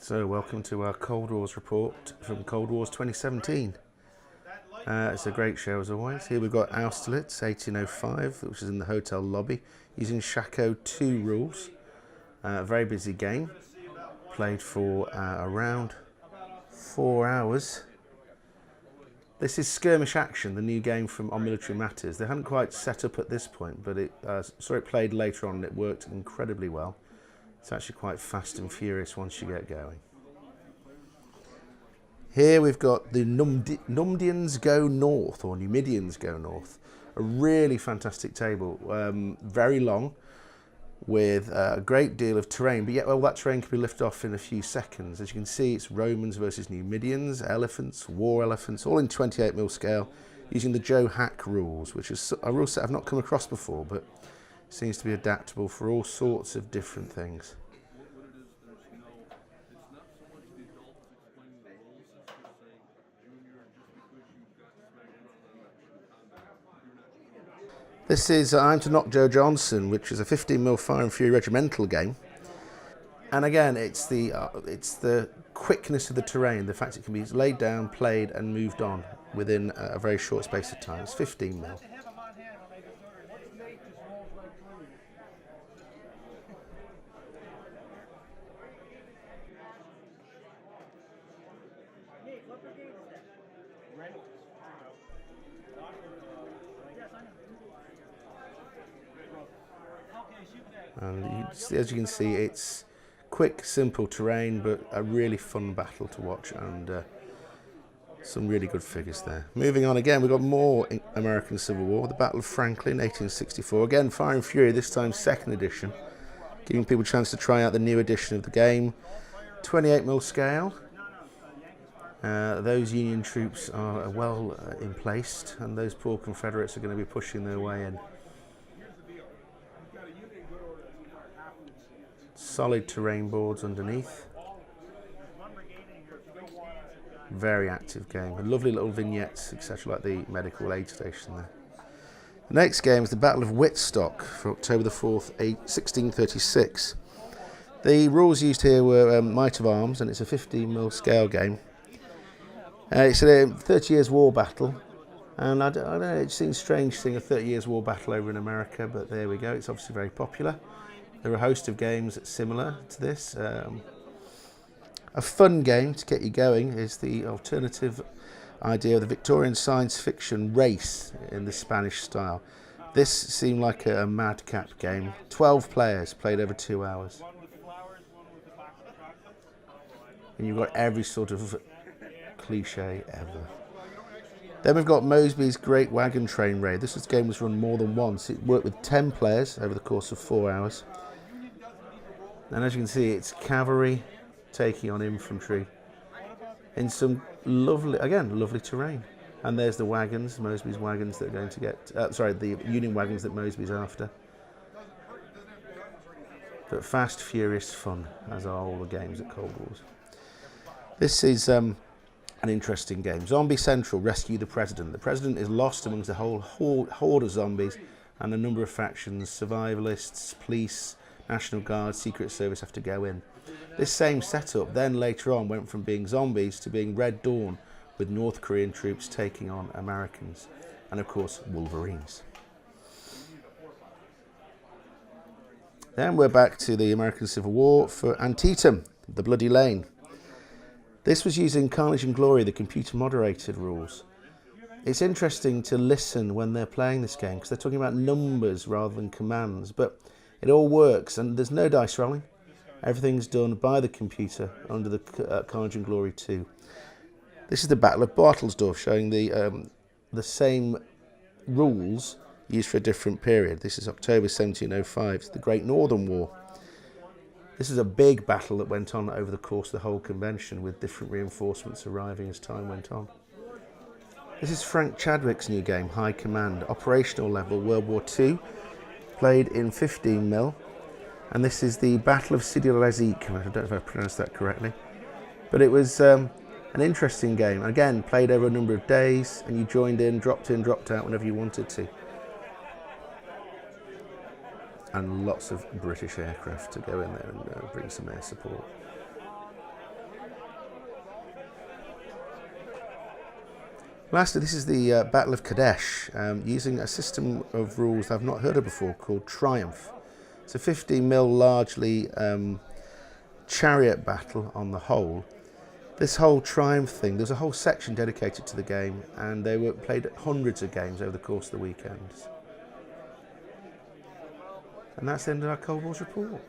So welcome to our Cold Wars report from Cold Wars 2017. It's a great show as always. Here we've got Austerlitz 1805, which is in the hotel lobby, using Shaco 2 rules. A very busy game, played for around 4 hours. This is Skirmish Action, the new game from On Military Matters. They hadn't quite set up at this point, but it played later on and it worked incredibly well. It's actually quite fast and furious once you get going. Here we've got the Numidians Go North, or Numidians Go North. A really fantastic table, very long, with a great deal of terrain, but yet well, that terrain can be lifted off in a few seconds. As you can see, it's Romans versus Numidians, elephants, war elephants, all in 28mm scale, using the Joe Hack rules, which is a rule set I've not come across before, but seems to be adaptable for all sorts of different things. This is I'm to Knock Joe Johnson, which is a 15mm Fire and Fury Regimental game. And again, it's the quickness of the terrain, the fact it can be laid down, played and moved on within a very short space of time. It's 15mm. And as you can see, it's quick, simple terrain, but a really fun battle to watch, and some really good figures there. Moving on again, we've got more American Civil War, the Battle of Franklin, 1864. Again, Fire and Fury, this time 2nd edition, giving people a chance to try out the new edition of the game. 28mm scale. Those Union troops are well emplaced, and those poor Confederates are going to be pushing their way in. Solid terrain boards underneath. Very active game. And lovely little vignettes, etc., like the medical aid station there. The next game is the Battle of Wittstock for October the 4th, 1636. The rules used here were Might of Arms, and it's a 15mm scale game. It's a 30 Years' War battle, and I don't know, it seems strange seeing a 30 Years' War battle over in America, but there we go, it's obviously very popular. There are a host of games similar to this. A fun game to get you going is the alternative idea of the Victorian science fiction race in the Spanish style. This seemed like a madcap game. 12 players, played over 2 hours. And you've got every sort of cliche ever. Then we've got Mosby's Great Wagon Train Raid. This game was run more than once. It worked with 10 players over the course of 4 hours. And as you can see, it's cavalry taking on infantry in some lovely, again, lovely terrain. And there's the wagons, Mosby's wagons that are going to get, the Union wagons that Mosby's after. But fast, furious fun, as are all the games at Cold Wars. This is an interesting game. Zombie Central, Rescue the President. The President is lost amongst a whole horde of zombies and a number of factions. Survivalists, police, National Guard, Secret Service have to go in. This same setup then later on went from being zombies to being Red Dawn, with North Korean troops taking on Americans. And of course, Wolverines. Then we're back to the American Civil War for Antietam, the Bloody Lane. This was using Carnage and Glory, the computer moderated rules. It's interesting to listen when they're playing this game, because they're talking about numbers rather than commands, but it all works, and there's no dice rolling. Everything's done by the computer under the Carnage and Glory 2. This is the Battle of Bartelsdorf, showing the same rules used for a different period. This is October 1705, it's the Great Northern War. This is a big battle that went on over the course of the whole convention, with different reinforcements arriving as time went on. This is Frank Chadwick's new game, High Command, operational level, World War II, played in 15mm. And this is the Battle of Sidi Razik. I don't know if I pronounced that correctly. But it was an interesting game. Again, played over a number of days, and you joined in, dropped out whenever you wanted to. And lots of British aircraft to go in there and bring some air support. Lastly, this is the Battle of Kadesh, using a system of rules I've not heard of before called Triumph. It's a 50mm largely chariot battle on the whole. This whole Triumph thing, there's a whole section dedicated to the game, and they were played hundreds of games over the course of the weekends. And that's the end of our Cold Wars report.